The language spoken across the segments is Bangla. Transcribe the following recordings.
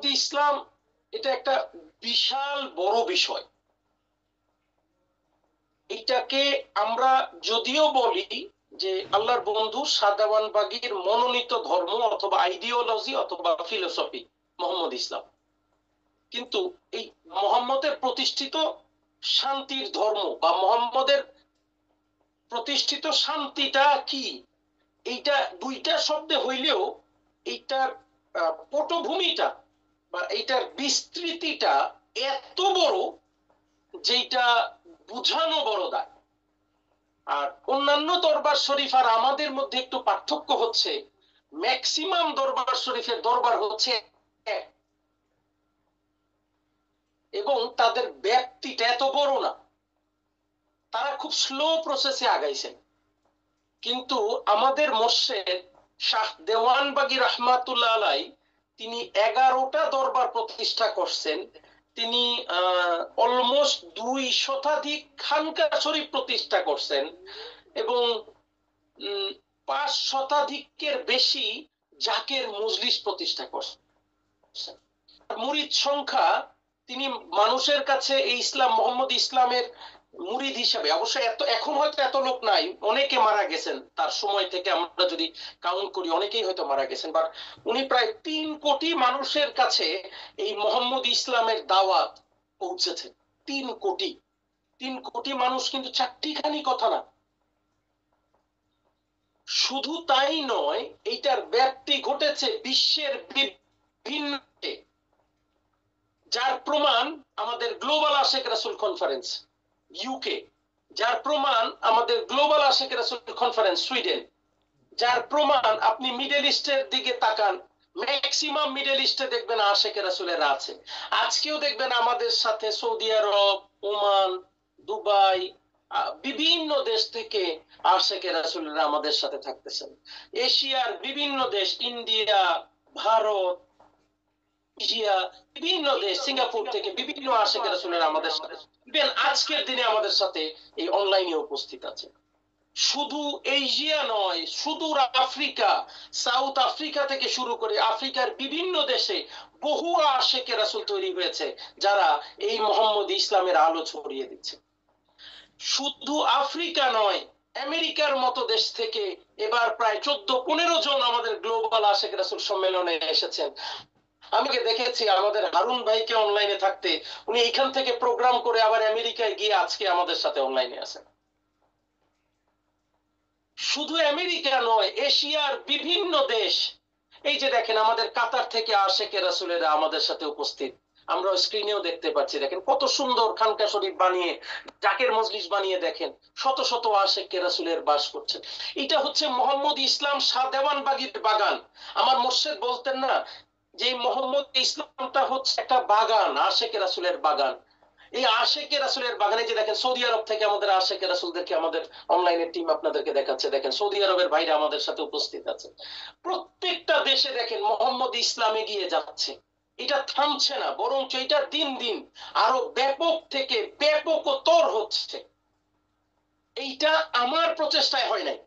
মোহাম্মদ ইসলাম এটা একটা বিশাল বড় বিষয়। এটাকে আমরা যদিও বলি যে আল্লাহর বন্ধু সাদাওয়ান বাগীর মনোনীত ধর্ম অথবা আইডিওলজি অথবা ফিলোসফি মোহাম্মদ ইসলাম, কিন্তু এই মোহাম্মদের প্রতিষ্ঠিত শান্তির ধর্ম বা মোহাম্মদের প্রতিষ্ঠিত শান্তিটা কি, এইটা দুইটা শব্দে হইলেও এইটার পটভূমিটা বা এইটার বিস্তৃতিটা এত বড় যেটা বুঝানো বড় দায়। আর অন্যান্য দরবার শরীফ আর আমাদের মধ্যে একটু পার্থক্য হচ্ছে, ম্যাক্সিমাম দরবার শরীফের দরবার হচ্ছে এক, এবং তাদের ব্যাপ্তিটা এত বড় না, তারা খুব স্লো প্রসেসে আগাইছেন। কিন্তু আমাদের মোর্শেদ শাহ দেওয়ানবাগী রহমাতুল্লাহ আলাই তিনি 11টা দরবার প্রতিষ্ঠা করছেন। তিনি অলমোস্ট 2 শতাধিক খানকা শরীফ প্রতিষ্ঠা করছেন এবং 5 শতাধিকের বেশি জাকের মজলিস প্রতিষ্ঠা করছেন। মুরিদ সংখ্যা, তিনি মানুষের কাছে এই ইসলাম মোহাম্মদ ইসলামের মুরিদ হিসাবে, অবশ্যই এত এখন হয়তো এত লোক নাই, অনেকে মারা গেছেন তার সময় থেকে, আমরা যদি কাউন্ট করি অনেকেই হয়তো মারা গেছেন, বাট উনি প্রায় 3 কোটি মানুষের কাছে এই মোহাম্মদ ইসলামের দাওয়াত পৌঁছেছে। 3 কোটি মানুষ কিন্তু চারটিখানি কথা না। শুধু তাই নয়, এইটার ব্যাপ্তি ঘটেছে বিশ্বের বিভিন্ন, যার প্রমাণ আমাদের গ্লোবাল আশেক রাসূল কনফারেন্স ইউকে, যার প্রমাণ আমাদের গ্লোবাল আশেক রাসূল কনফারেন্স সুইডেন, যার প্রমাণ আপনি মিডল ইস্টের দিকে তাকান, ম্যাক্সিমাম মিডল ইস্টে দেখবেন আশেক রাসূলেরা আছে। আজকেও দেখবেন আমাদের সাথে সৌদি আরব, ওমান, দুবাই, বিভিন্ন দেশ থেকে আশেক রাসূলেরা আমাদের সাথে থাকতেছেন। এশিয়ার বিভিন্ন দেশ, ইন্ডিয়া, ভারত, বিভিন্ন দেশ, সিঙ্গাপুর থেকে বিভিন্ন আশেক রাসূলেরা আমাদের সাথে, আজকের দিনে আমাদের সাথে এই অনলাইনে উপস্থিত আছে। শুধু এশিয়া নয়, সুদূর আফ্রিকা, সাউথ আফ্রিকা থেকে শুরু করে আফ্রিকার বিভিন্ন দেশে বহু আশেক রাসূল তৈরি হয়েছে, যারা এই মোহাম্মদ ইসলামের আলো ছড়িয়ে দিচ্ছে। শুধু আফ্রিকা নয়, আমেরিকার মতো দেশ থেকে এবার প্রায় 14-15 জন আমাদের গ্লোবাল আশেক রাসূল সম্মেলনে এসেছেন। আমি দেখেছি আমাদের হারুন ভাইকে অনলাইনে থাকতে, উনি এখান থেকে প্রোগ্রাম করে আবার আমেরিকায় গিয়ে আজকে আমাদের সাথে অনলাইনে আছেন। শুধু আমেরিকা নয়, এশিয়ার বিভিন্ন দেশ, এই যে দেখেন আমাদের কাতার থেকে আশেক রাসূলেরা আমাদের সাথে উপস্থিত, আমরা স্ক্রিনেও দেখতে পাচ্ছি। দেখেন কত সুন্দর খানকা শরীফ বানিয়ে, জাকের মজলিস বানিয়ে, দেখেন শত শত আশেক রাসূলের বাস করছে। এটা হচ্ছে মোহাম্মদ ইসলাম শাহ দেওয়ানবাগীর বাগান। আমার মোর্শেদ বলতেন না যে মোহাম্মদ ইসলামটা হচ্ছে একটা বাগান, আশেক রাসূলের বাগান। এই আশেক রাসূলের বাগানে যে দেখেন সৌদি আরব থেকে আমাদের আশেক রাসূলদেরকে আমাদের অনলাইনের টিম আপনাদেরকে দেখাচ্ছে, দেখেন সৌদি আরবের ভাইরা আমাদের সাথে উপস্থিত আছে। প্রত্যেকটা দেশে দেখেন মোহাম্মদ ইসলাম এগিয়ে যাচ্ছে, এটা থামছে না, বরং এটা দিন দিন আরো ব্যাপক থেকে ব্যাপকতর হচ্ছে। এইটা আমার প্রচেষ্টায় হয় নাই,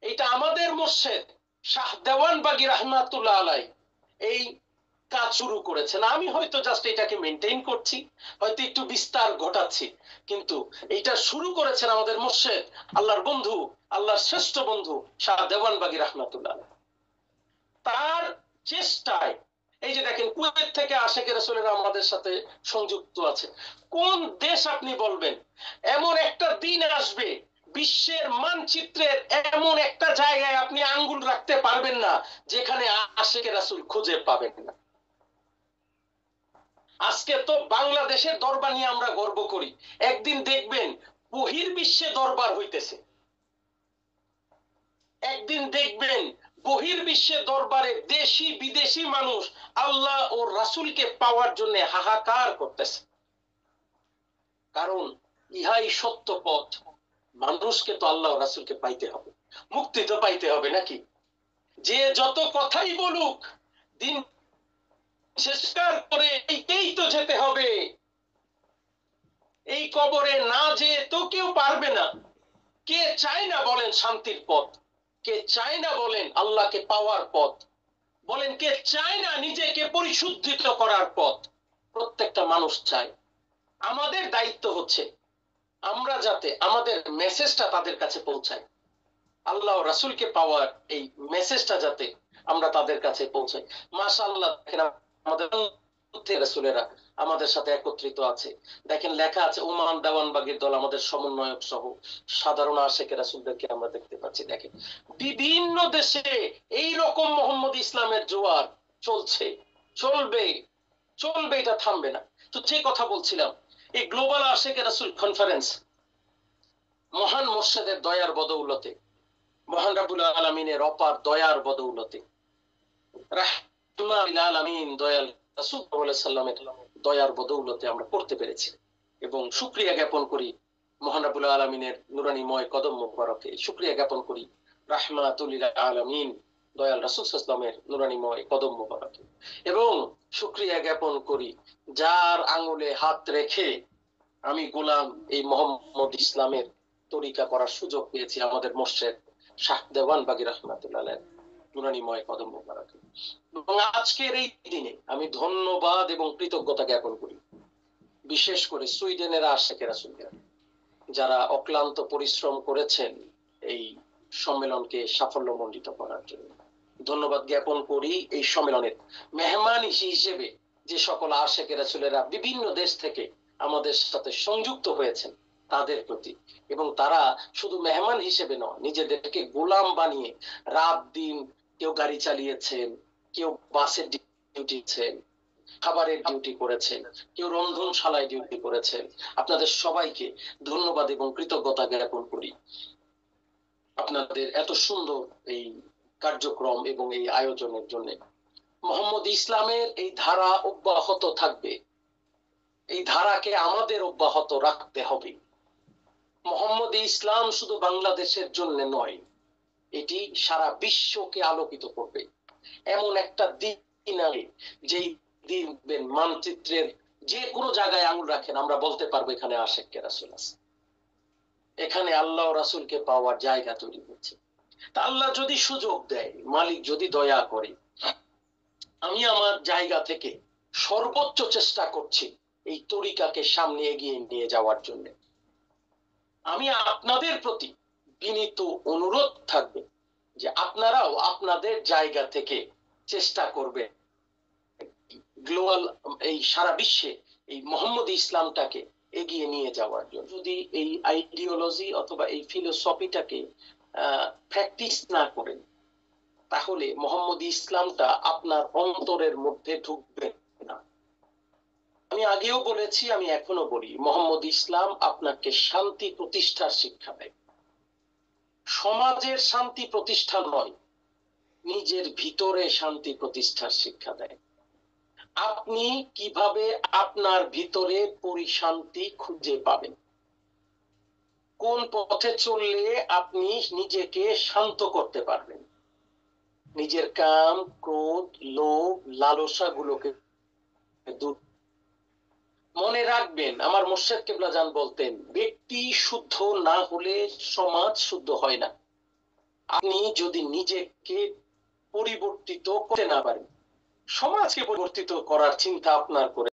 এটা আমাদের মোর্শেদ শাহ দেওয়ানবাগী রহমাতুল্লাহ আলাই এই কাজ শুরু করেছেন। আমি হয়তো জাস্ট এটাকে মেনটেইন করছি, হয়তো একটু বিস্তার ঘটাচ্ছি, কিন্তু এটা শুরু করেছেন আমাদের মোর্শেদ, আল্লাহর বন্ধু, আল্লাহর শ্রেষ্ঠ বন্ধু শাহ দেওয়ানবাগী রহমাতুল্লাহ। তার চেষ্টায় এই যে দেখেন কুয়েত থেকে আশেক রাসূলেরা আমাদের সাথে সংযুক্ত আছে। কোন দেশ আপনি বলবেন এমন একটা দিন আসবে বিশ্বের মানচিত্রের এমন একটা জায়গায় আপনি আঙ্গুল রাখতে পারবেন না যেখানে আশেক রাসূল খুঁজে পাবেন না? আজকে তো বাংলাদেশের দরবার নিয়ে আমরা গর্ব করি, একদিন দেখবেন বহির্বিশ্বে দরবার হইতেছে, একদিন দেখবেন বহির্বিশ্বে দরবারে দেশি বিদেশি মানুষ আল্লাহ ও রাসূলকে পাওয়ার জন্য হাহাকার করতেছে। কারণ ইহাই সত্য পথ, মানুষকে তো আল্লাহ ও রাসূলকে পাইতে হবে, মুক্তি তো পাইতে হবে নাকি? যে যত কথাই বলুক, দিন শেষ করে এইটাই তো যেতে হবে। এই কবরে না যেয়ে তো কেউ পারবে না। কে চায় না বলেন শান্তির পথ? কে চায় না বলেন আল্লাহকে পাওয়ার পথ? বলেন কে চায় না নিজেকে পরিশুদ্ধিত করার পথ? প্রত্যেকটা মানুষ চায়। আমাদের দায়িত্ব হচ্ছে আমরা যাতে আমাদের মেসেজটা তাদের কাছে পৌঁছায়, আল্লাহ রাসূলকে পাওয়ার এই মেসেজটা যাতে আমরা তাদের কাছে পৌঁছাই। মাশাআল্লাহ, দেখেন আমাদের রাসূলেরা আমাদের সাথে একত্রিত আছে। দেখেন লেখা আছে ওমান দেওয়ানবাগীর দল আমাদের সমন্বয়ক সহ সাধারণ আশেকে রাসূলদেরকে আমরা দেখতে পাচ্ছি। দেখেন বিভিন্ন দেশে এই রকম মোহাম্মদ ইসলামের জোয়ার চলছে, চলবে, চলবে, এটা থামবে না। তো যে কথা বলছিলাম, এই গ্লোবাল আশেকে রাসূল কনফারেন্স মহান মুর্শিদের দয়ার বদৌলতে, মহান রাব্বুল আলামিনের অপার দয়ার বদৌলতে, রাহমাতুল আলামিন দয়াল রাসূল সাল্লাল্লাহু আলাইহি সাল্লামের দয়ার বদৌলতে আমরা করতে পেরেছি এবং শুকরিয়া জ্ঞাপন করি মহান রাব্বুল আলামিনের নুরানিময় কদম মোবারকে। শুকরিয়া জ্ঞাপন করি রাহমাতুল আলামিন দয়াল রাসূল সাল্লাল্লাহু আলাইহি সাল্লামের নুরানিময় কদম মোবারকে, এবং শুকরিয়া জ্ঞাপন করি যার আঙ্গুলে হাত রেখে আমি গোলাম এই মোহাম্মদ ইসলামের তরিকা করার সুযোগ পেয়েছি, আমাদের মুর্শিদ শাহ দেওয়ানবাগী রাহমাতুল্লাহ আলাইহি নুরানিময় কদম মোবারকে। এবং আজকের এই দিনে আমি ধন্যবাদ এবং কৃতজ্ঞতা জ্ঞাপন করি বিশেষ করে সুইডেনের আশেকে রাসূলকে, যারা অক্লান্ত পরিশ্রম করেছেন এই সম্মেলনকে সাফল্যমণ্ডিত করার জন্য। ধন্যবাদ জ্ঞাপন করি এই সম্মেলনের মেহমান হিসেবে যে সকল আশেকে রাসূলেরা বিভিন্ন দেশ থেকে আমাদের সাথে সংযুক্ত হয়েছেন তাদের প্রতি, এবং তারা শুধু মেহমান হিসেবে নয়, নিজেদেরকে গোলাম বানিয়ে রাত দিন কেউ গাড়ি চালিয়েছেন, কেউ বাসের ডিউটি দিয়েছেন, খাবারের ডিউটি করেছেন, কেউ রন্ধনশালায় ডিউটি করেছেন। আপনাদের সবাইকে ধন্যবাদ এবং কৃতজ্ঞতা জ্ঞাপন করি আপনাদের এত সুন্দর এই কার্যক্রম এবং এই আয়োজনের জন্য। মোহাম্মদ ইসলামের এই ধারা অব্যাহত থাকবে, এই ধারাকে আমাদের অব্যাহত রাখতে হবে। মোহাম্মদ ইসলাম শুধু বাংলাদেশের জন্য নয়, এটি সারা বিশ্বকে আলোকিত করবে। এমন একটা দিন আগে যেই দিন মানচিত্রের যে কোনো জায়গায় আঙুল রাখেন আমরা বলতে পারবো এখানে আশেকে রাসূল আছে, এখানে আল্লাহ রাসূলকে পাওয়ার জায়গা তৈরি হচ্ছে। তা আল্লাহ যদি সুযোগ দেয়, মালিক যদি দয়া করে, আমি আমার জায়গা থেকে সর্বোচ্চ চেষ্টা করছি এই তরিকাকে সামনে এগিয়ে নিয়ে যাওয়ার জন্য। আমি আপনাদের প্রতি বিনীত অনুরোধ থাকবে যে আপনারাও আপনাদের জায়গা থেকে চেষ্টা করবে গ্লোবাল এই সারা বিশ্বে এই মোহাম্মদ ইসলামটাকে এগিয়ে নিয়ে যাওয়ার জন্য। যদি এই আইডিওলজি অথবা এই ফিলোসফিটাকে প্র্যাকটিস না করেন, তাহলে মোহাম্মদ ইসলামটা আপনার অন্তরের মধ্যে ঢুকবে না। আমি আগেও বলেছি, আমি এখনো বলি, মোহাম্মদ ইসলাম আপনাকে শান্তি প্রতিষ্ঠার শিক্ষা দেয়। সমাজের শান্তি প্রতিষ্ঠা নয়, নিজের ভিতরে শান্তি প্রতিষ্ঠার শিক্ষা দেয়। আপনি কিভাবে আপনার ভিতরে পরিশান্তি খুঁজে পাবেন, কোন পথে চললে আপনি নিজেকে শান্ত করতে পারবেন, নিজের কাম, ক্রোধ, লোভ, লালসা গুলোকে দূর। মনে রাখবেন, আমার মুর্শিদ কিবলা জান বলতেন, ব্যক্তি শুদ্ধ না হলে সমাজ শুদ্ধ হয় না। আপনি যদি নিজেকে পরিবর্তিত করতে না পারেন, সমাজকে পরিবর্তিত করার চিন্তা আপনার করে